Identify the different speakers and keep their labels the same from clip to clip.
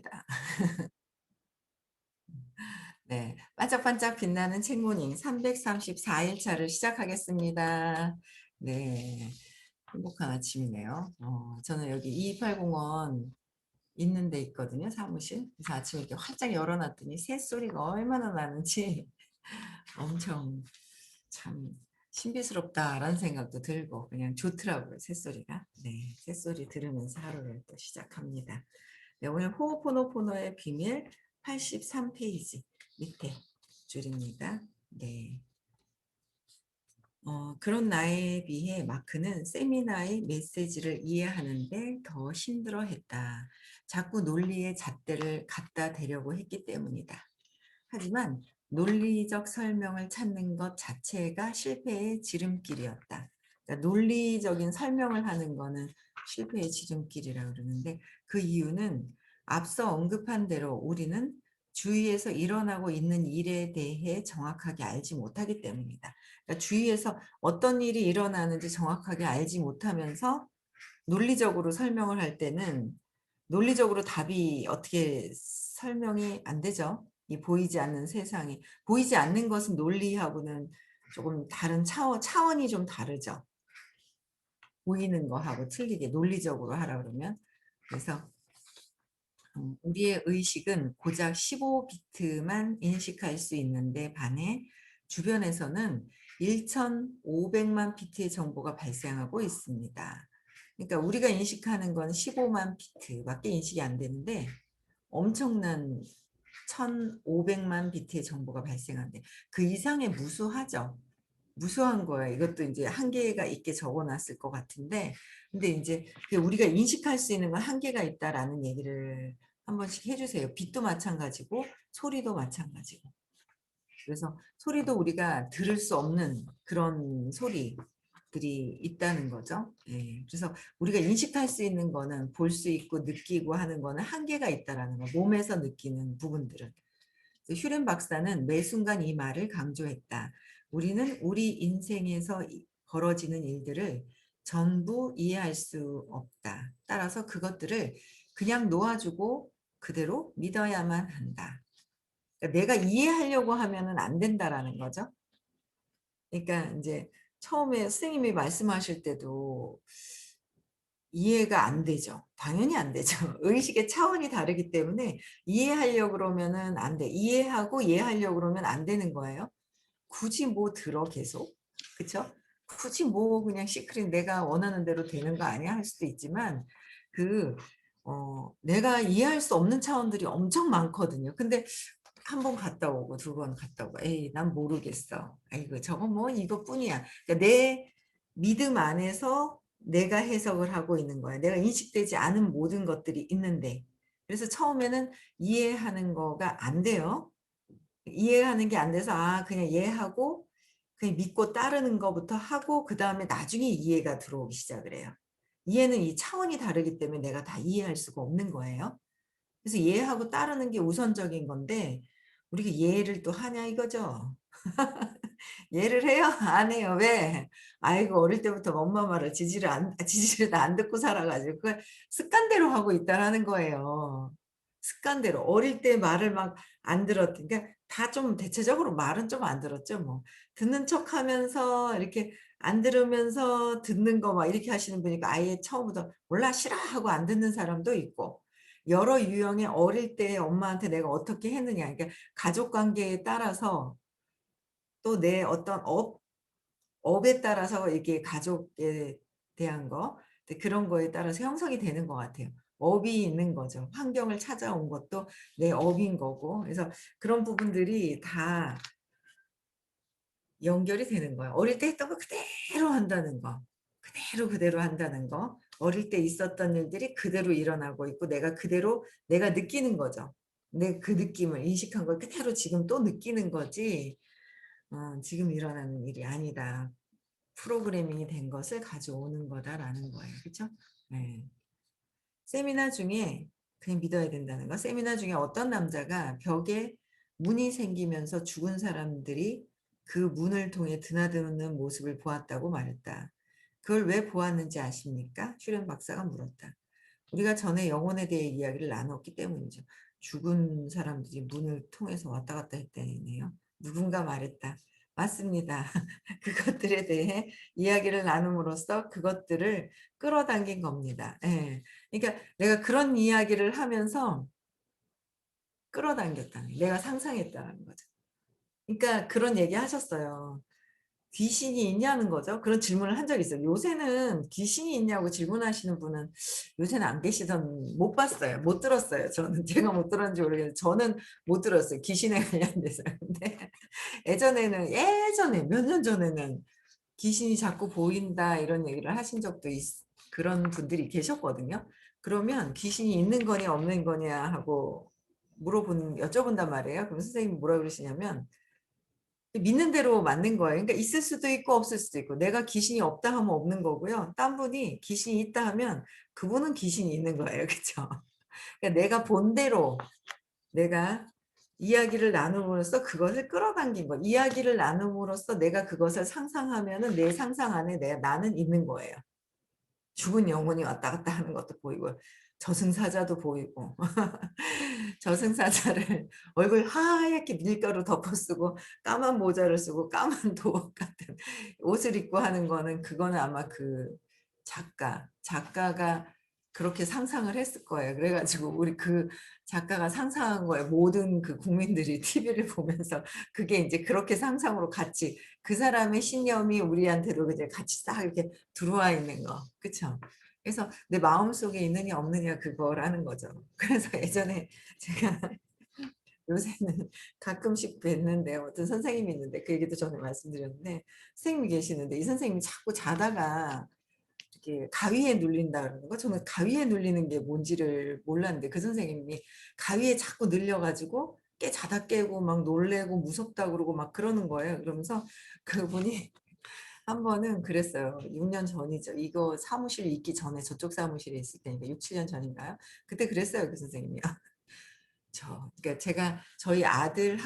Speaker 1: 시작합니다. 네. 반짝반짝 빛나는 책모닝 334일 차를 시작하겠습니다. 네. 행복한 아침이네요. 저는 여기 2280원 있는 데 있거든요, 사무실. 그래서 아침에 이렇게 활짝 열어 놨더니 새소리가 얼마나 나는지 엄청 참 신비스럽다라는 생각도 들고 그냥 좋더라고요, 새소리가. 네. 새소리 들으면서 하루를 또 시작합니다. 네, 오늘 호호포노포노의 비밀 83페이지 밑에 줄입니다. 네. 그런 나에 비해 마크는 세미나의 메시지를 이해하는데 더 힘들어했다. 자꾸 논리의 잣대를 갖다 대려고 했기 때문이다. 하지만 논리적 설명을 찾는 것 자체가 실패의 지름길이었다. 그러니까 논리적인 설명을 하는 거는 실패의 지름길이라고 그러는데 그 이유는 앞서 언급한 대로 우리는 주위에서 일어나고 있는 일에 대해 정확하게 알지 못하기 때문이다. 그러니까 주위에서 어떤 일이 일어나는지 정확하게 알지 못하면서 논리적으로 설명을 할 때는 논리적으로 답이 어떻게 설명이 안 되죠. 이 보이지 않는 세상이. 보이지 않는 것은 논리하고는 조금 다른 차원이 좀 다르죠. 보이는 거하고 틀리게 논리적으로 하라 그러면. 그래서 우리의 의식은 고작 15비트만 인식할 수 있는데 반해 주변에서는 1500만 비트의 정보가 발생하고 있습니다. 그러니까 우리가 인식하는 건 15만 비트밖에 인식이 안 되는데 엄청난 1500만 비트의 정보가 발생한대. 그 이상의 무수하죠. 무수한 거예요. 이것도 이제 한계가 있게 적어놨을 것 같은데, 근데 이제 우리가 인식할 수 있는 건 한계가 있다라는 얘기를 한 번씩 해주세요. 빛도 마찬가지고 소리도 마찬가지고. 그래서 소리도 우리가 들을 수 없는 그런 소리들이 있다는 거죠. 예. 그래서 우리가 인식할 수 있는 거는 볼 수 있고 느끼고 하는 거는 한계가 있다라는 거. 몸에서 느끼는 부분들은. 휴렌 박사는 매 순간 이 말을 강조했다. 우리는 우리 인생에서 벌어지는 일들을 전부 이해할 수 없다. 따라서 그것들을 그냥 놓아주고 그대로 믿어야만 한다. 그러니까 내가 이해하려고 하면은 안 된다라는 거죠. 그러니까 이제 처음에 선생님이 말씀하실 때도 이해가 안 되죠. 당연히 안 되죠. 의식의 차원이 다르기 때문에 이해하려고 그러면은 안 돼. 이해하고 이해하려고 그러면 안 되는 거예요. 굳이 뭐 들어 계속. 그쵸? 굳이 뭐 그냥 시크릿 내가 원하는 대로 되는 거 아니야? 할 수도 있지만 그 내가 이해할 수 없는 차원들이 엄청 많거든요. 근데 한 번 갔다 오고 두 번 갔다 오고 에이 난 모르겠어. 아이고 저거 뭐 이것뿐이야. 그러니까 내 믿음 안에서 내가 해석을 하고 있는 거야. 내가 인식되지 않은 모든 것들이 있는데. 그래서 처음에는 이해하는 거가 안 돼요. 이해하는 게 안 돼서 그냥 이해하고 그냥 믿고 따르는 것부터 하고 그다음에 나중에 이해가 들어오기 시작을 해요. 이해는 이 차원이 다르기 때문에 내가 다 이해할 수가 없는 거예요. 그래서 이해하고 따르는 게 우선적인 건데 우리가 이해를 또 하냐 이거죠. 이해를 해요? 안 해요. 왜? 아이고 어릴 때부터 엄마 말을 지지를 안 듣고 살아 가지고 그걸 습관대로 하고 있다라는 거예요. 습관대로. 어릴 때 말을 막 안 그러니까 다 좀 대체적으로 말은 좀 안 들었죠 뭐. 듣는 척하면서 이렇게 안 들으면서 듣는 거 막 이렇게 하시는 분이니까 아예 처음부터 "몰라. 싫어." 하고 안 듣는 사람도 있고 여러 유형의 어릴 때 엄마한테 내가 어떻게 했느냐 그러니까 가족 관계에 따라서 또 내 어떤 업에 따라서 이게 가족에 대한 거 그런 거에 따라서 형성이 되는 것 같아요. 업이 있는 거죠. 환경을 찾아온 것도 내 업인 거고. 그래서 그런 부분들이 다 연결이 되는 거예요. 어릴 때 했던 거 그대로 한다는 거. 그대로 한다는 거. 어릴 때 있었던 일들이 그대로 일어나고 있고 내가 그대로 내가 느끼는 거죠. 내 그 느낌을 인식한 걸 그대로 지금 또 느끼는 거지 지금 일어나는 일이 아니다. 프로그래밍이 된 것을 가져오는 거다라는 거예요. 그쵸? 네. 세미나 중에 그냥 믿어야 된다는 거. 세미나 중에 어떤 남자가 벽에 문이 생기면서 죽은 사람들이 그 문을 통해 드나드는 모습을 보았다고 말했다. 그걸 왜 보았는지 아십니까? 슈렌 박사가 물었다. 우리가 전에 영혼에 대해 이야기를 나눴기 때문이죠. 죽은 사람들이 문을 통해서 왔다 갔다 했다네요. 누군가 말했다. 맞습니다. 그것들에 대해 이야기를 나눔으로써 그것들을 끌어당긴 겁니다. 예. 그러니까 내가 그런 이야기를 하면서 끌어당겼다는 내가 상상했다는 거죠. 그러니까 그런 얘기 하셨어요. 귀신이 있냐는 거죠. 그런 질문을 한 적이 있어요. 요새는 귀신이 있냐고 질문하시는 분은 요새는 안 계시던 못 봤어요. 못 들었어요. 저는 제가 못 들었는지 모르겠는데 저는 못 들었어요. 귀신에 관련돼서. 근데 예전에 몇 년 전에는 귀신이 자꾸 보인다 이런 얘기를 하신 적도 그런 분들이 계셨거든요. 그러면 귀신이 있는 거냐 없는 거냐 하고 여쭤본단 말이에요. 그럼 선생님이 뭐라 그러시냐면 믿는 대로 맞는 거예요. 그러니까 있을 수도 있고 없을 수도 있고 내가 귀신이 없다 하면 없는 거고요. 딴 분이 귀신이 있다 하면 그분은 귀신이 있는 거예요. 그쵸? 그러니까 내가 본 대로 내가 이야기를 나눔으로써 그것을 끌어당긴 거. 이야기를 나눔으로써 내가 그것을 상상하면은 내 상상 안에 나는 있는 거예요. 죽은 영혼이 왔다 갔다 하는 것도 보이고 저승사자도 보이고 저승사자를 얼굴 하얗게 밀가루 덮어 쓰고 까만 모자를 쓰고 까만 도옷 같은 옷을 입고 하는 거는 그거는 아마 그 작가가 그렇게 상상을 했을 거예요. 그래 가지고 우리 그 작가가 상상한 거예요. 모든 그 국민들이 TV를 보면서 그게 인제 그렇게 상상으로 같이 그 사람의 신념이 우리한테도 이제 같이 싹 이렇게 들어와 있는 거. 그쵸? 그래서 내 마음속에 있느냐 없느냐 그거라는 거죠. 그래서 예전에 제가 요새는 가끔씩 뵀는데 어떤 선생님이 있는데 그 얘기도 전에 말씀드렸는데 선생님이 계시는데 이 선생님이 자꾸 자다가 이렇게 가위에 눌린다 그러는 거. 저는 가위에 눌리는 게 뭔지를 몰랐는데 그 선생님이 가위에 자꾸 눌려 가지고 자다 깨고 막 놀래고 무섭다 그러고 막 그러는 거예요. 그러면서 그분이 한 번은 그랬어요. 6년 전이죠. 이거 사무실 있기 전에 저쪽 사무실에 있을 때니까 6-7년 전인가요? 그때 그랬어요, 그 선생님이. 그러니까 제가 저희 아들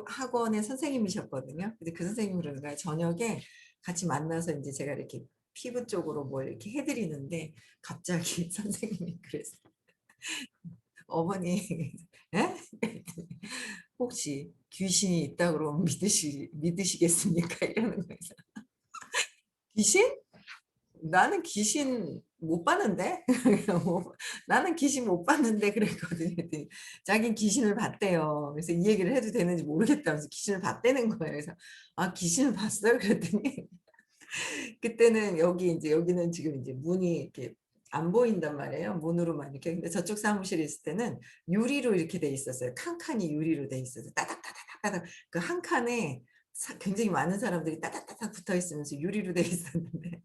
Speaker 1: 학원의 선생님이셨거든요. 근데 그 선생님이 그러는 거예요. 저녁에 같이 만나서 인제 제가 이렇게 피부 쪽으로 뭘 이렇게 해 드리는데 갑자기 선생님이 그랬어요. 어머니 예? "혹시 귀신이 있다 그러면 믿으시겠습니까?" 이러는 거예요. "귀신? 나는 귀신 못 봤는데." 뭐 "나는 귀신 못 봤는데." 그랬거든요. 그랬더니 자기는 귀신을 봤대요. 그래서 이 얘기를 해도 되는지 모르겠다면서 귀신을 봤다는 거예요. 그래서 "아 귀신을 봤어요?" 그랬더니 그때는 여기는 지금 인제 문이 이렇게 안 보인단 말이에요, 문으로만 이렇게. 근데 저쪽 사무실에 있을 때는 유리로 이렇게 돼 있었어요. 칸칸이 유리로 돼 있어서 따닥따닥따닥 그 한 칸에 굉장히 많은 사람들이 따닥따닥 붙어 있으면서 유리로 돼 있었는데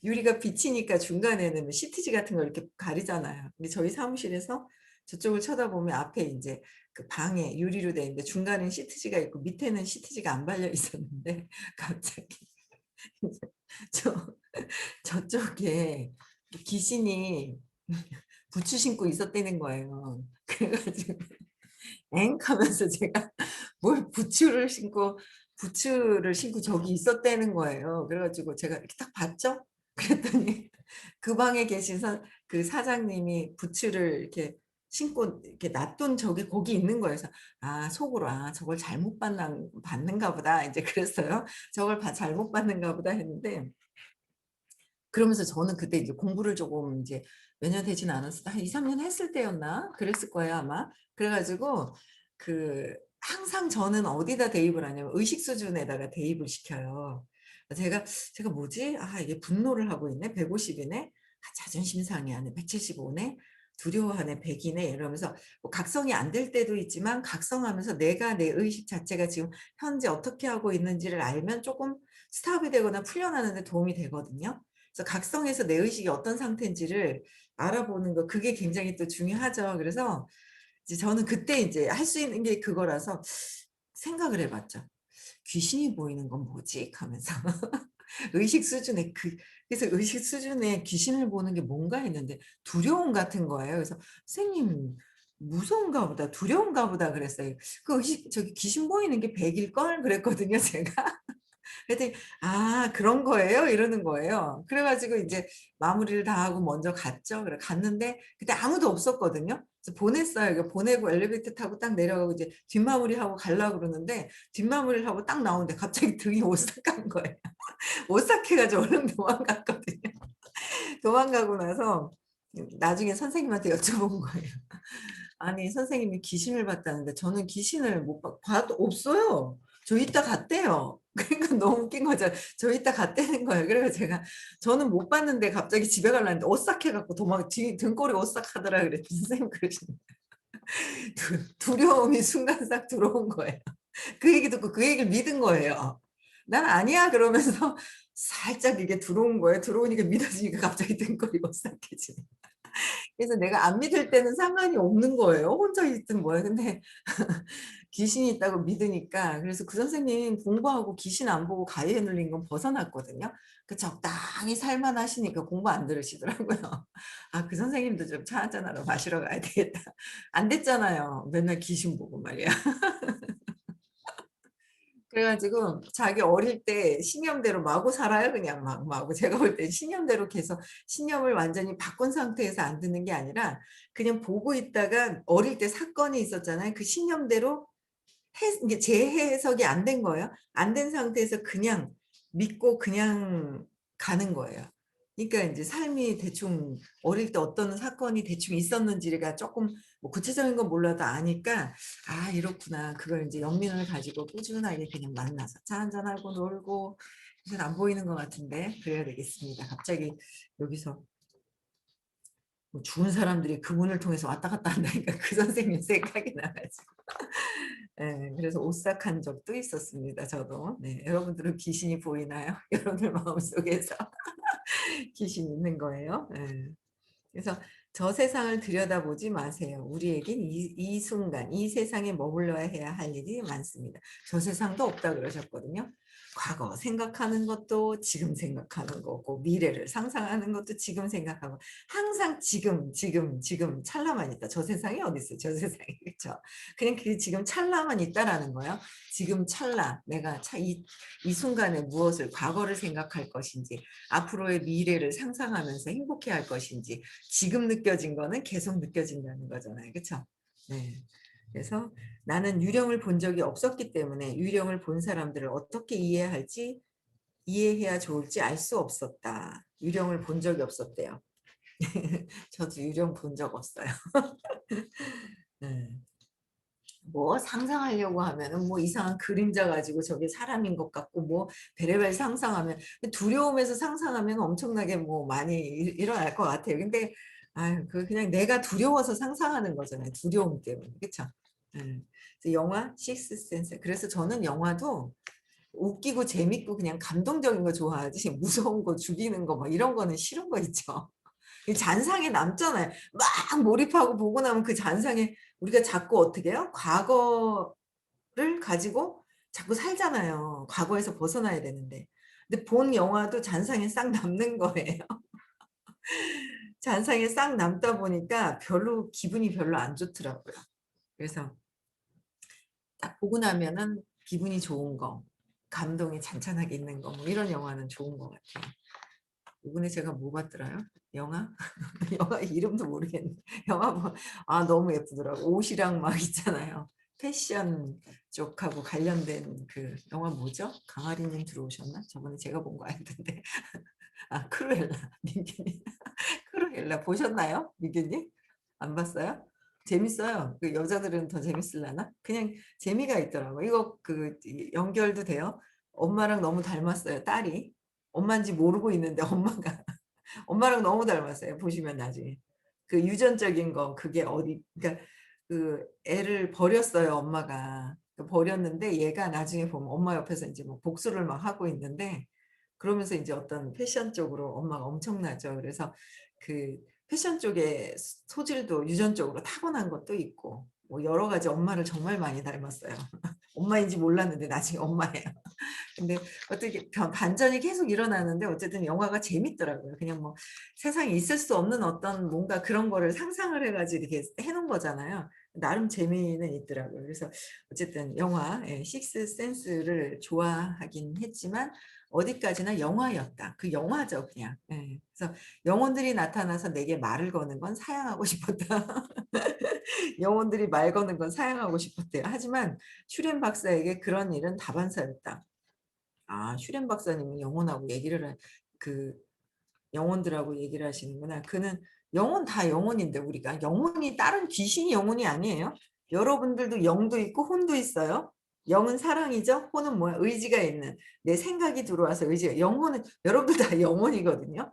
Speaker 1: 유리가 비치니까 중간에는 뭐 시트지 같은 걸 이렇게 가리잖아요. 근데 저희 사무실에서 저쪽을 쳐다보면 앞에 인제 그 방에 유리로 돼 있는데 중간엔 시트지가 있고 밑에는 시트지가 안 발려 있었는데 갑자기 이제 저 저쪽에 귀신이 부츠 신고 있었다는 거예요. 그래 가지고 엥 하면서 제가 뭘 부츠를 신고 저기 있었다는 거예요. 그래 가지고 제가 이렇게 딱 봤죠. 그랬더니 그 방에 계신 그 사장님이 부츠를 이렇게 신고 이렇게 놔둔 저게 거기 있는 거예요. 그래서 속으로 '아 저걸 잘못 봤는가 보다.' 인제 그랬어요. '저걸 잘못 봤는가 보다.' 했는데 그러면서 저는 그때 이제 공부를 조금 이제 몇 년 되지는 않았을 한 2-3년 했을 때였나? 그랬을 거예요 아마. 그래 가지고 항상 저는 어디다 대입을 하냐면 의식 수준에다가 대입을 시켜요. 제가 '뭐지? 이게 분노를 하고 있네. 150 이네. 자존심 상해하네. 175 네. 두려워하네. 100 이네.' 이러면서 뭐 각성이 안 될 때도 있지만 각성하면서 내가 내 의식 자체가 지금 현재 어떻게 하고 있는지를 알면 쪼끔 스탑이 되거나 풀려나는 데 도움이 되거든요. 그래서 각성해서 내 의식이 어떤 상태인지를 알아보는 거 그게 굉장히 또 중요하죠. 그래서 이제 저는 그때 인제 할 수 있는 게 그거라서 생각을 해 봤죠. '귀신이 보이는 건 뭐지?' 하면서 의식 수준에 그래서 의식 수준에 귀신을 보는 게 뭔가 했는데 두려움 같은 거예요. 그래서 "선생님 무서운가 보다. 두려운가 보다." 그랬어요. "그 의식 저기 귀신 보이는 게 100 일걸?" 그랬거든요 제가. 그랬더니 "아 그런 거예요?" 이러는 거예요. 그래 가지고 인제 마무리를 다 하고 먼저 갔죠. 그래 갔는데 그때 아무도 없었거든요. 그래서 보냈어요. 이거 보내고 엘리베이터 타고 딱 내려가고 이제 뒷마무리하고 가려고 그러는데 뒷마무리를 하고 딱 나오는데 갑자기 등이 오싹한 거예요. 오싹해 가지고 얼른 도망갔거든요. 도망가고 나서 나중에 선생님한테 여쭤본 거예요. 아니 선생님이 귀신을 봤다는데 저는 귀신을 못 봐도 없어요. 저 이따 갔대요. 그러니까 너무 웃긴 거죠. 저 이따 갔다는 거예요. 그래 가지고 제가 저는 못 봤는데 갑자기 집에 가려는데 오싹해 갖고 등골이 오싹하더라 그랬더니 선생님이 그러시는 두려움이 순간 싹 들어온 거예요. 그 얘기 듣고 그 얘기를 믿은 거예요. "난 아니야." 그러면서 살짝 이게 들어온 거예요. 들어오니까 믿어지니까 갑자기 등골이 오싹해지는. 그래서 내가 안 믿을 때는 상관이 없는 거예요. 혼자 있든 뭐야. 근데 귀신이 있다고 믿으니까 그래서 그 선생님 공부하고 귀신 안 보고 가위에 눌린 건 벗어났거든요. 그 적당히 살만 하시니까 공부 안 들으시더라고요. '아 그 선생님도 좀 차 한잔 하러 마시러 가야 되겠다.' 안 됐잖아요. 맨날 귀신 보고 말이야. 그래 가지고 자기 어릴 때 신념대로 마구 살아요 그냥 마구. 제가 볼 땐 신념대로 계속 신념을 완전히 바꾼 상태에서 안 듣는 게 아니라 그냥 보고 있다가 어릴 때 사건이 있었잖아요. 그 신념대로 이게 재해석이 안 된 거예요. 안 된 상태에서 그냥 믿고 그냥 가는 거예요. 그러니까 인제 삶이 대충 어릴 때 어떤 사건이 대충 있었는지가 쪼끔 뭐 구체적인 건 몰라도 아니까 '아 이렇구나.' 그걸 인제 영민을 가지고 꾸준하게 그냥 만나서 차 한잔하고 놀고 이젠 안 보이는 것 같은데 그래야 되겠습니다. 갑자기 여기서 뭐 죽은 사람들이 그분을 통해서 왔다 갔다 한다니까 그 선생님 생각이 나 가지고. 예. 그래서 오싹한 적도 있었습니다 저도. 네. 여러분들은 귀신이 보이나요? 여러분들 마음속에서 귀신이 있는 거예요? 예. 그래서 저 세상을 들여다보지 마세요. 우리에겐 이 순간 이 세상에 머물러야 해야 할 일이 많습니다. 저 세상도 없다 그러셨거든요. 과거 생각하는 것도 지금 생각하는 거고 미래를 상상하는 것도 지금 생각하고 항상 지금, 지금, 지금 찰나만 있다. 저 세상이 어디 있어요. 저 세상에. 그쵸. 그냥 그 지금 찰나만 있다라는 거예요. 지금 찰나 내가 이 순간에 무엇을 과거를 생각할 것인지 앞으로의 미래를 상상하면서 행복해할 것인지 지금 느껴진 거는 계속 느껴진다는 거잖아요. 그쵸? 네. 그래서 나는 유령을 본 적이 없었기 때문에 유령을 본 사람들을 어떻게 이해할지 이해해야 좋을지 알 수 없었다. 유령을 본 적이 없었대요. 저도 유령 본 적 없어요. 네. 뭐 상상하려고 하면은 뭐 이상한 그림자 가지고 저게 사람인 것 같고 뭐 별의별 상상하면 두려움에서 상상하면 엄청나게 뭐 많이 일어날 것 같아요. 근데 아유 그 그냥 내가 두려워서 상상하는 거잖아요, 두려움 때문에. 그쵸? 예. 그래서 영화 식스 센스 그래서 저는 영화도 웃기고 재밌고 그냥 감동적인 거 좋아하지 무서운 거 죽이는 거 막 이런 거는 싫은 거 있죠. 이 잔상에 남잖아요. 막 몰입하고 보고 나면 그 잔상에 우리가 자꾸 어떻게 해요? 과거를 가지고 자꾸 살잖아요. 과거에서 벗어나야 되는데. 근데 본 영화도 잔상에 싹 남는 거예요. 잔상에 싹 남다 보니까 기분이 별로 안 좋더라고요. 그래서 딱 보고 나면은 기분이 좋은 거, 감동이 잔잔하게 있는 거 뭐 이런 영화는 좋은 것 같아요. 이번에 제가 뭐 봤더라요? 영화? 영화 이름도 모르겠네. 영화 뭐 너무 예쁘더라고. 옷이랑 막 있잖아요. 패션 쪽하고 관련된 그 영화 뭐죠? 강아리 님 들어오셨나? 저번에 제가 본 거 아닌데. 크루엘라. 민규님. 크루엘라 보셨나요? 민규님? 안 봤어요? 재밌어요. 그 여자들은 더 재밌으려나? 그냥 재미가 있더라고요. 이거 연결도 돼요. 엄마랑 너무 닮았어요, 딸이. 엄마인지 모르고 있는데 엄마가 엄마랑 너무 닮았어요. 보시면 나중에. 그 유전적인 거 그게 어디 그러니까 그 애를 버렸어요, 엄마가. 그 버렸는데 얘가 나중에 보면 엄마 옆에서 인제 뭐 복수를 막 하고 있는데 그러면서 인제 어떤 패션 쪽으로 엄마가 엄청나죠. 그래서 그 패션 쪽에 소질도 유전적으로 타고난 것도 있고 뭐 여러 가지 엄마를 정말 많이 닮았어요. 엄마인지 몰랐는데 나중에 엄마예요. 근데 어떻게 반전이 계속 일어나는데 어쨌든 영화가 재밌더라고요. 그냥 뭐 세상에 있을 수 없는 어떤 뭔가 그런 거를 상상을 해 가지고 이렇게 해 놓은 거잖아요. 나름 재미는 있더라고요. 그래서 어쨌든 영화 식스 센스를 좋아하긴 했지만 어디까지나 영화였다. 그 영화죠 그냥. 예. 그래서 영혼들이 나타나서 내게 말을 거는 건 사양하고 싶었다. 영혼들이 말 거는 건 사양하고 싶었대요. 하지만 슈렌 박사에게 그런 일은 다반사였다. 아 슈렌 박사님은 영혼하고 얘기를 그 영혼들하고 얘기를 하시는구나. 그는 영혼 다 영혼인데 우리가 영혼이 다른 귀신이 영혼이 아니에요. 여러분들도 영도 있고 혼도 있어요. 영은 사랑이죠. 혼은 뭐야? 의지가 있는 내 생각이 들어와서 의지가 영혼은 여러분들 다 영혼이거든요.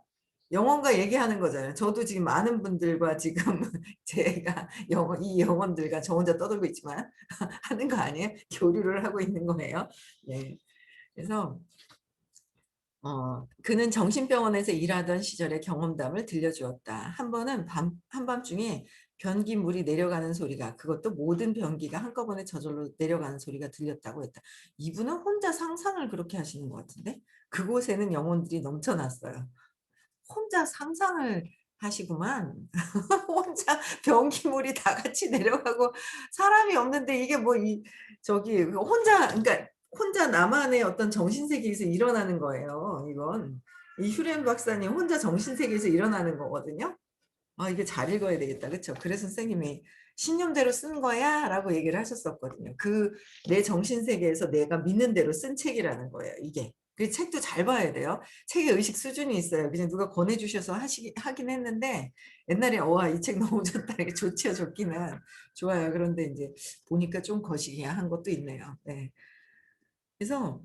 Speaker 1: 영혼과 얘기하는 거잖아요. 저도 지금 많은 분들과 지금 제가 영혼 이 영혼들과 저 혼자 떠들고 있지만 하는 거 아니에요? 교류를 하고 있는 거예요. 네. 그래서 그는 정신병원에서 일하던 시절의 경험담을 들려주었다. 한 번은 한밤중에 변기물이 내려가는 소리가 그것도 모든 변기가 한꺼번에 저절로 내려가는 소리가 들렸다고 했다. 이분은 혼자 상상을 그렇게 하시는 것 같은데 그곳에는 영혼들이 넘쳐났어요. 혼자 상상을 하시구만. 혼자 변기물이 다 같이 내려가고 사람이 없는데 이게 뭐 저기 혼자 그러니까 혼자 나만의 어떤 정신세계에서 일어나는 거예요 이건. 이 휴렌 박사님 혼자 정신세계에서 일어나는 거거든요. 아 이게 잘 읽어야 되겠다. 그쵸? 그래서 선생님이 "신념대로 쓴 거야?"라고 얘기를 하셨었거든요. 내 정신세계에서 내가 믿는 대로 쓴 책이라는 거예요 이게. 그 책도 잘 봐야 돼요. 책의 의식 수준이 있어요. 그냥 누가 권해 주셔서 하긴 했는데 옛날에 "와 이 책 너무 좋다." 이렇게 좋죠 좋기는. 좋아요. 그런데 인제 보니까 좀 거시기한 것도 있네요. 네. 그래서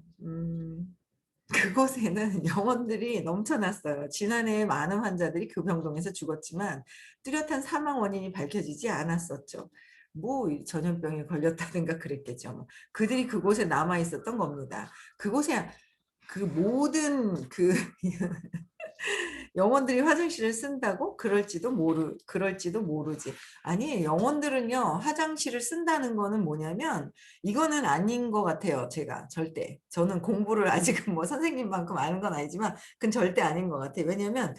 Speaker 1: 그곳에는 영혼들이 넘쳐났어요. 지난해 많은 환자들이 그 병동에서 죽었지만 뚜렷한 사망 원인이 밝혀지지 않았었죠. 뭐 전염병에 걸렸다든가 그랬겠죠. 뭐. 그들이 그곳에 남아 있었던 겁니다. 그곳에 그 모든 영혼들이 화장실을 쓴다고? 그럴지도 모르지. 아니 영혼들은요. 화장실을 쓴다는 거는 뭐냐면 이거는 아닌 것 같아요 제가 절대. 저는 공부를 아직은 뭐 선생님만큼 아는 건 아니지만 그건 절대 아닌 것 같아요. 왜냐면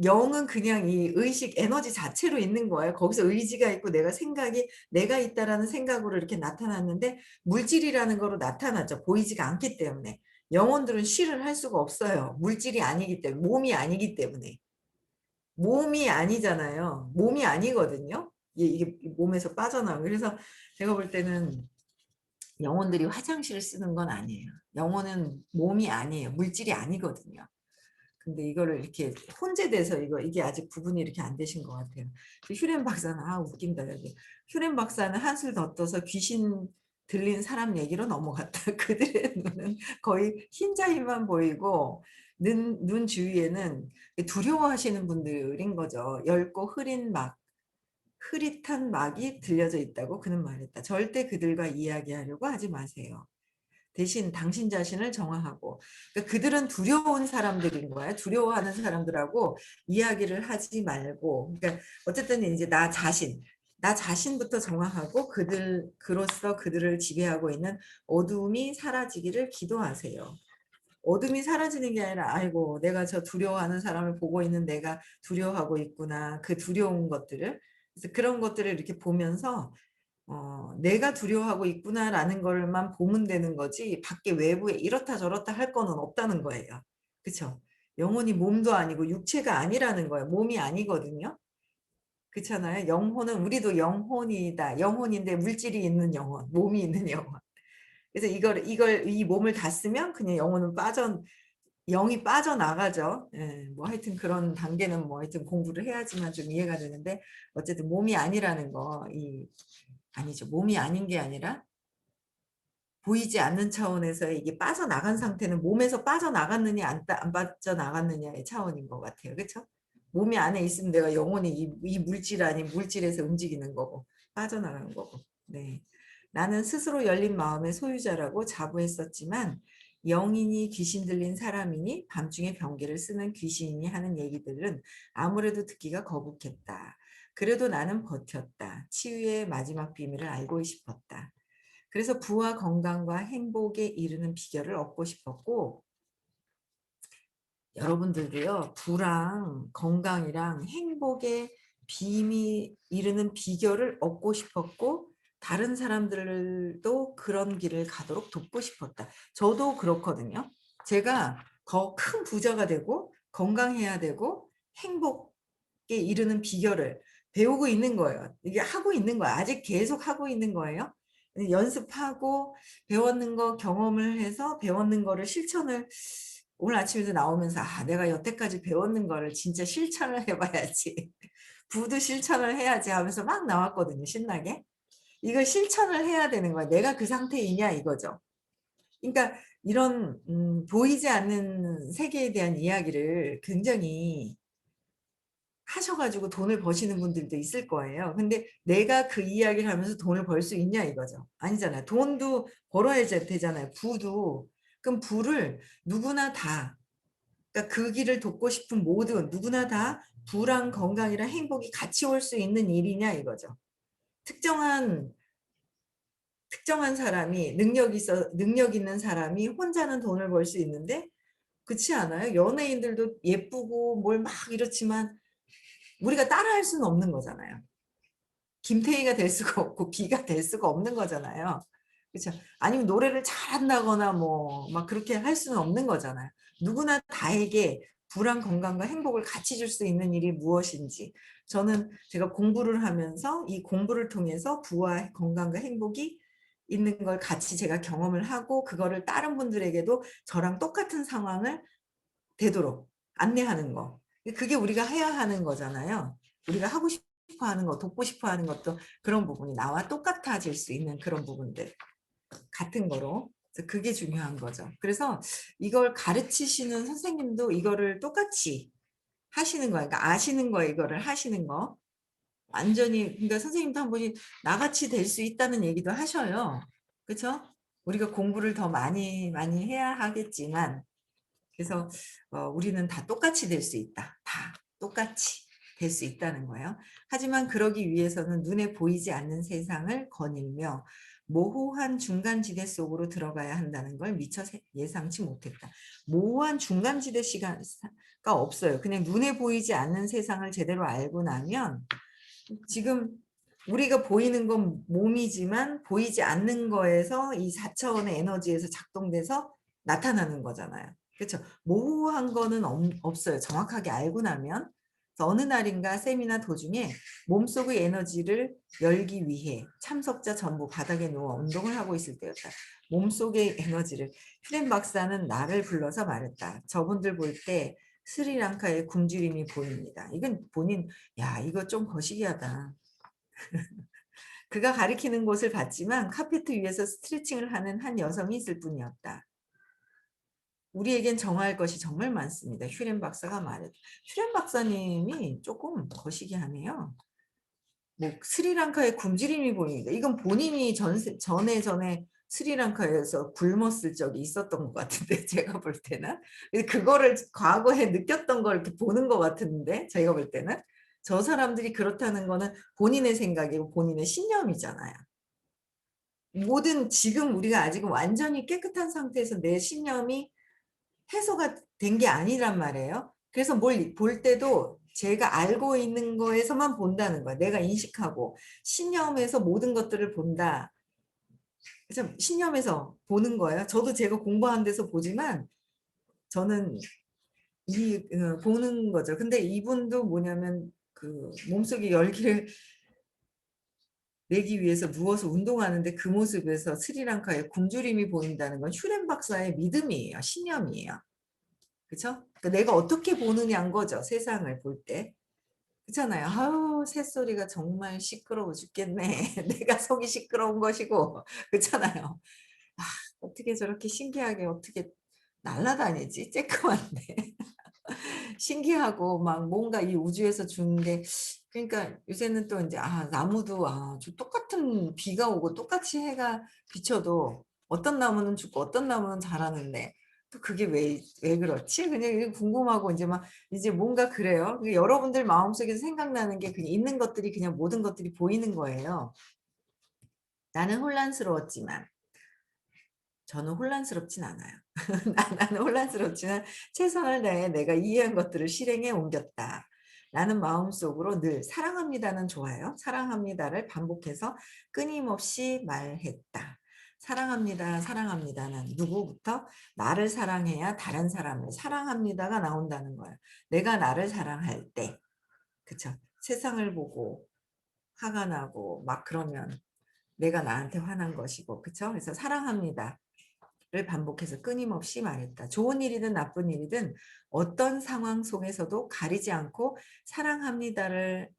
Speaker 1: 영은 그냥 이 의식 에너지 자체로 있는 거예요. 거기서 의지가 있고 내가 있다라는 생각으로 이렇게 나타났는데 물질이라는 거로 나타났죠. 보이지가 않기 때문에. 영혼들은 쉬를 할 수가 없어요. 물질이 아니기 때문에 몸이 아니기 때문에. 몸이 아니잖아요. 몸이 아니거든요. 이게 몸에서 빠져나오는 그래서 제가 볼 때는 영혼들이 화장실을 쓰는 건 아니에요. 영혼은 몸이 아니에요. 물질이 아니거든요. 근데 이거를 이렇게 혼재돼서 이게 아직 구분이 이렇게 안 되신 것 같아요. 휴렌 박사는 웃긴다 여기. 휴렌 박사는 한술 더 떠서 귀신 들린 사람 얘기로 넘어갔다. 그들의 눈은 거의 흰자위만 보이고 눈 주위에는 두려워하시는 분들인 거죠. 엷고 흐릿한 막이 들려져 있다고 그는 말했다. 절대 그들과 이야기하려고 하지 마세요. 대신 당신 자신을 정화하고 그러니까 그들은 두려운 사람들인 거야. 두려워하는 사람들하고 이야기를 하지 말고 그러니까 어쨌든 이제 나 자신부터 정화하고 그로서 그들을 지배하고 있는 어둠이 사라지기를 기도하세요. 어둠이 사라지는 게 아니라 아이고 내가 저 두려워하는 사람을 보고 있는 내가 두려워하고 있구나. 그 두려운 것들을 그래서 그런 것들을 이렇게 보면서 '내가 두려워하고 있구나.'라는 걸만 보면 되는 거지 밖에 외부에 이렇다 저렇다 할 거는 없다는 거예요. 그쵸? 영혼이 몸도 아니고 육체가 아니라는 거예요. 몸이 아니거든요. 그렇잖아요. 영혼은 우리도 영혼이다. 영혼인데 물질이 있는 영혼, 몸이 있는 영혼. 그래서 이 몸을 다 쓰면 그냥 영이 빠져나가죠. 예. 뭐 하여튼 그런 단계는 뭐 하여튼 공부를 해야지만 좀 이해가 되는데 어쨌든 몸이 아니라는 거 아니죠. 몸이 아닌 게 아니라 보이지 않는 차원에서의 이게 빠져나간 상태는 몸에서 빠져나갔느냐 안 빠져나갔느냐의 차원인 것 같아요. 그쵸? 몸이 안에 있으면 내가 영혼이 이 물질 아닌 물질에서 움직이는 거고 빠져나가는 거고. 네. 나는 스스로 열린 마음의 소유자라고 자부했었지만 영이니 귀신 들린 사람이니 밤중에 변기를 쓰는 귀신이니 하는 얘기들은 아무래도 듣기가 거북했다. 그래도 나는 버텼다. 치유의 마지막 비밀을 알고 싶었다. 그래서 부와 건강과 행복에 이르는 비결을 얻고 싶었고 여러분들도요. 부랑 건강이랑 행복의 빔이 이르는 비결을 얻고 싶었고 다른 사람들도 그런 길을 가도록 돕고 싶었다. 저도 그렇거든요. 제가 더 큰 부자가 되고 건강해야 되고 행복에 이르는 비결을 배우고 있는 거예요. 이게 하고 있는 거야. 아직 계속 하고 있는 거예요. 연습하고 배웠는 거 경험을 해서 배웠는 거를 실천을 오늘 아침에도 나오면서 내가 여태까지 배웠는 거를 진짜 실천을 해봐야지. 부도 실천을 해야지 하면서 막 나왔거든요. 신나게. 이걸 실천을 해야 되는 거야. 내가 그 상태이냐 이거죠. 그러니까 이런 보이지 않는 세계에 대한 이야기를 굉장히 하셔 가지고 돈을 버시는 분들도 있을 거예요. 근데 내가 그 이야기를 하면서 돈을 벌 수 있냐 이거죠. 아니잖아요. 돈도 벌어야 되잖아요. 부도. 그럼 부를 누구나 다 그러니까 그 길을 돕고 싶은 모든 누구나 다 부랑 건강이랑 행복이 같이 올 수 있는 일이냐 이거죠. 특정한 사람이 능력 있는 사람이 혼자는 돈을 벌 수 있는데 그렇지 않아요? 연예인들도 예쁘고 뭘 막 이렇지만 우리가 따라할 수는 없는 거잖아요. 김태희가 될 수가 없고 비가 될 수가 없는 거잖아요. 그렇죠? 아니면 노래를 잘한다거나 뭐 막 그렇게 할 수는 없는 거잖아요. 누구나 다에게 부랑 건강과 행복을 같이 줄 수 있는 일이 무엇인지 저는 제가 공부를 하면서 이 공부를 통해서 부와 건강과 행복이 있는 걸 같이 제가 경험을 하고 그거를 다른 분들에게도 저랑 똑같은 상황을 되도록 안내하는 거. 그게 우리가 해야 하는 거잖아요. 우리가 하고 싶어 하는 거, 돕고 싶어 하는 것도 그런 부분이 나와 똑같아질 수 있는 그런 부분들. 같은 거로. 그게 중요한 거죠. 그래서 이걸 가르치시는 선생님도 이거를 똑같이 하시는 거예요. 그러니까 아시는 거 이거를 하시는 거. 완전히 그러니까 선생님도 한 번이 나같이 될 수 있다는 얘기도 하셔요. 그렇죠? 우리가 공부를 더 많이 해야 하겠지만 그래서 우리는 다 똑같이 될 수 있다. 다 똑같이 될 수 있다는 거예요. 하지만 그러기 위해서는 눈에 보이지 않는 세상을 거닐며 모호한 중간지대 속으로 들어가야 한다는 걸 미처 예상치 못했다. 모호한 중간지대 시간가 없어요. 그냥 눈에 보이지 않는 세상을 제대로 알고 나면 지금 우리가 보이는 건 몸이지만 보이지 않는 거에서 이 4차원의 에너지에서 작동돼서 나타나는 거잖아요. 그렇죠. 모호한 거는 없어요. 정확하게 알고 나면. 어느 날인가 세미나 도중에 몸속의 에너지를 열기 위해 참석자 전부 바닥에 누워 운동을 하고 있을 때였다. 몸속의 에너지를 휴렌 박사는 나를 불러서 말했다. 저분들 볼 때 스리랑카의 굶주림이 보입니다. 이건 본인 야 이거 좀 거시기하다. 그가 가리키는 곳을 봤지만 카페트 위에서 스트레칭을 하는 한 여성이 있을 뿐이었다. 우리에겐 정할 것이 정말 많습니다. 휴렌 박사가 말했다. 휴렌 박사님이 조금 거시기하네요. 뭐 스리랑카의 굶주림이 보입니다. 이건 본인이 전에 스리랑카에서 굶었을 적이 있었던 것 같은데 제가 볼 때는 그거를 과거에 느꼈던 걸 이렇게 보는 것 같은데 제가 볼 때는 저 사람들이 그렇다는 거는 본인의 생각이고 본인의 신념이잖아요. 모든 지금 우리가 아직 완전히 깨끗한 상태에서 내 신념이 해소가 된 게 아니란 말이에요. 그래서 뭘 볼 때도 제가 알고 있는 거에서만 본다는 거야. 내가 인식하고 신념에서 모든 것들을 본다. 그래서 신념에서 보는 거예요. 저도 제가 공부하는 데서 보지만 저는 보는 거죠. 근데 이분도 뭐냐면 그 몸속에 열기를 내기 위해서 누워서 운동하는데 그 모습에서 스리랑카의 굶주림이 보인다는 건 휴렌 박사의 믿음이에요. 신념이에요. 그렇죠? 그러니까 내가 어떻게 보느냐인 거죠. 세상을 볼 때. 그렇잖아요. 아우 새소리가 정말 시끄러워 죽겠네. 내가 속이 시끄러운 것이고 그렇잖아요. 아, 어떻게 저렇게 신기하게 어떻게 날아다니지? 쬐끄만데. 신기하고 막 뭔가 이 우주에서 주는데 그러니까 요새는 또 이제 나무도 저 똑같은 비가 오고 똑같이 해가 비쳐도 어떤 나무는 죽고 어떤 나무는 자라는데 또 그게 왜 그렇지? 그냥 이게 궁금하고 이제 막 이제 뭔가 그래요. 여러분들 마음속에서 생각나는 게 그냥 있는 것들이 그냥 모든 것들이 보이는 거예요. 나는 혼란스러웠지만 저는 혼란스럽진 않아요. 나는 혼란스럽지만 최선을 다해 내가 이해한 것들을 실행에 옮겼다. 라는 마음속으로 늘 사랑합니다는 좋아요. 사랑합니다를 반복해서 끊임없이 말했다. 사랑합니다, 사랑합니다는 누구부터? 나를 사랑해야 다른 사람을 사랑합니다가 나온다는 거예요. 내가 나를 사랑할 때, 그쵸? 세상을 보고 화가 나고 막 그러면 내가 나한테 화난 것이고, 그쵸? 그래서 사랑합니다를 반복해서 끊임없이 말했다. 좋은 일이든 나쁜 일이든 어떤 상황 속에서도 가리지 않고 사랑합니다를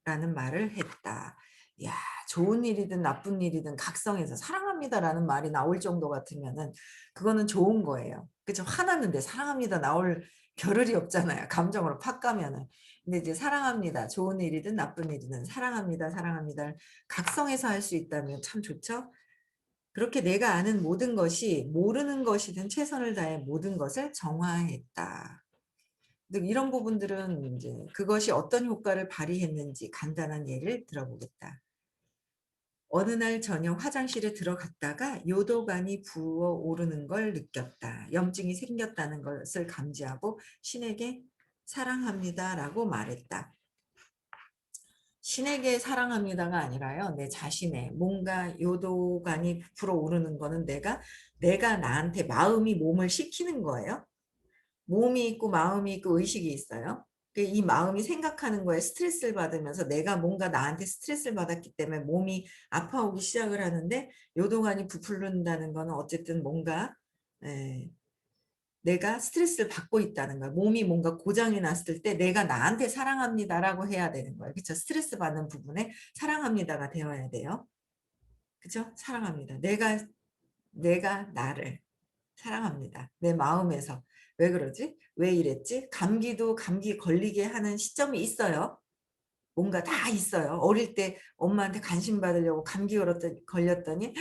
Speaker 1: 라는 말을 했다. 야, 좋은 일이든 나쁜 일이든 각성해서 사랑합니다라는 말이 나올 정도 같으면은 그거는 좋은 거예요. 그죠? 화났는데 사랑합니다 나올 겨를이 없잖아요. 감정으로 팍 가면은. 근데 이제 사랑합니다. 좋은 일이든 나쁜 일이든 사랑합니다, 사랑합니다. 각성해서 할 수 있다면 참 좋죠? 그렇게 내가 아는 모든 것이 모르는 것이든 최선을 다해 모든 것을 정화했다. 근데 이런 부분들은 이제 그것이 어떤 효과를 발휘했는지 간단한 예를 들어보겠다. 어느 날 저녁 화장실에 들어갔다가 요도간이 부어오르는 걸 느꼈다. 염증이 생겼다는 것을 감지하고 신에게 사랑합니다라고 말했다. 신에게 사랑합니다가 아니라요. 내 자신의 뭔가 요도간이 부풀어 오르는 거는 내가 나한테 마음이 몸을 시키는 거예요. 몸이 있고 마음이 있고 의식이 있어요. 이 마음이 생각하는 거에 스트레스를 받으면서 내가 뭔가 나한테 스트레스를 받았기 때문에 몸이 아파오기 시작을 하는데 요동안이 부풀른다는 거는 어쨌든 뭔가 에, 내가 스트레스를 받고 있다는 거야. 몸이 뭔가 고장이 났을 때 내가 나한테 사랑합니다라고 해야 되는 거예요. 그렇죠? 스트레스 받는 부분에 사랑합니다가 되어야 돼요. 그렇죠? 사랑합니다. 내가 나를 사랑합니다. 내 마음에서. 왜 그러지? 왜 이랬지? 감기도 감기 걸리게 하는 시점이 있어요. 뭔가 다 있어요. 어릴 때 엄마한테 관심 받으려고 감기 걸렸더니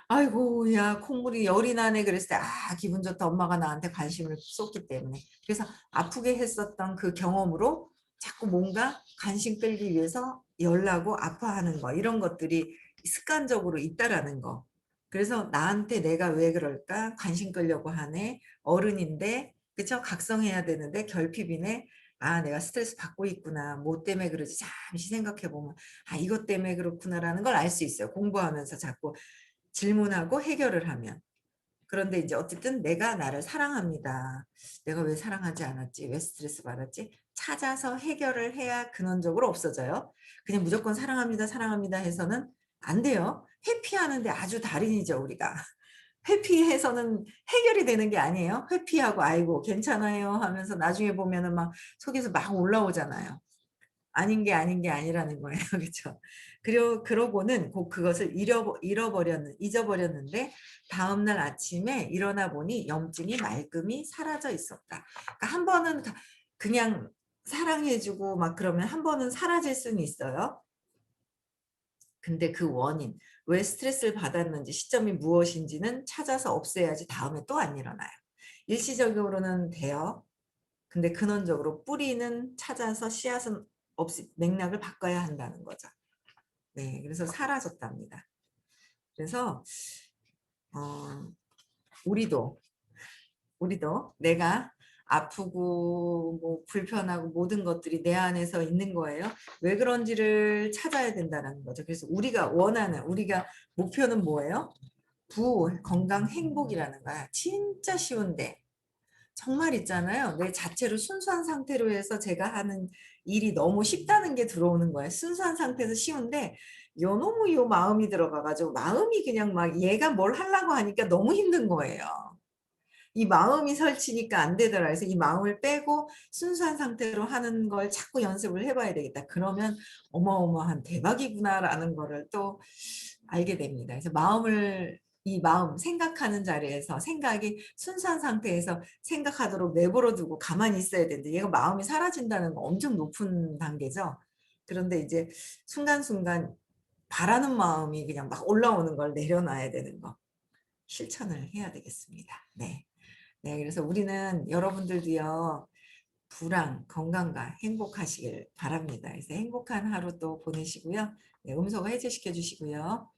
Speaker 1: 아이고 야 콧물이 열이 나네 그랬을 때 기분 좋다 엄마가 나한테 관심을 쏟기 때문에. 그래서 아프게 했었던 그 경험으로 자꾸 뭔가 관심 끌기 위해서 열나고 아파하는 거 이런 것들이 습관적으로 있다라는 거. 그래서 나한테 내가 왜 그럴까? 관심 끌려고 하네. 어른인데 그쵸? 각성해야 되는데 결핍이네. 내가 스트레스 받고 있구나. 뭐 때문에 그러지? 잠시 생각해 보면 이것 때문에 그렇구나라는 걸 알 수 있어요. 공부하면서 자꾸 질문하고 해결을 하면. 그런데 이제 어쨌든 내가 나를 사랑합니다. 내가 왜 사랑하지 않았지? 왜 스트레스 받았지? 찾아서 해결을 해야 근원적으로 없어져요. 그냥 무조건 사랑합니다, 사랑합니다 해서는 안 돼요. 회피하는데 아주 달인이죠, 우리가. 회피해서는 해결이 되는 게 아니에요. 회피하고 아이고 괜찮아요 하면서 나중에 보면은 막 속에서 막 올라오잖아요. 아닌 게 아닌 게 아니라는 거예요. 그렇죠? 그러고는 곧 그것을 잊어버렸는데 다음날 아침에 일어나 보니 염증이 말끔히 사라져 있었다. 그러니까 한 번은 그냥 사랑해 주고 막 그러면 한 번은 사라질 수는 있어요. 근데 그 원인, 왜 스트레스를 받았는지 시점이 무엇인지는 찾아서 없애야지 다음에 또 안 일어나요. 일시적으로는 돼요. 근데 근원적으로 뿌리는 찾아서 씨앗은 없이 맥락을 바꿔야 한다는 거죠. 네, 그래서 사라졌답니다. 그래서 어, 우리도 내가 아프고 뭐 불편하고 모든 것들이 내 안에서 있는 거예요. 왜 그런지를 찾아야 된다는 거죠. 그래서 우리가 목표는 뭐예요? 건강, 행복이라는 거야. 진짜 쉬운데 정말 있잖아요. 내 자체로 순수한 상태로 해서 제가 하는 일이 너무 쉽다는 게 들어오는 거예요. 순수한 상태에서 쉬운데 너무 요 마음이 들어가가지고 마음이 그냥 막 얘가 뭘 하려고 하니까 너무 힘든 거예요. 이 마음이 설치니까 안 되더라. 그래서 이 마음을 빼고 순수한 상태로 하는 걸 자꾸 연습을 해봐야 되겠다. 그러면 어마어마한 대박이구나라는 거를 또 알게 됩니다. 그래서 이 마음 생각하는 자리에서 생각이 순수한 상태에서 생각하도록 내버려 두고 가만히 있어야 되는데 얘가 마음이 사라진다는 건 엄청 높은 단계죠. 그런데 이제 순간순간 바라는 마음이 그냥 막 올라오는 걸 내려놔야 되는 거 실천을 해야 되겠습니다. 네. 네, 그래서 우리는 여러분들도요, 건강과 행복하시길 바랍니다. 그래서 행복한 하루 또 보내시고요. 네, 음소거 해제시켜 주시고요.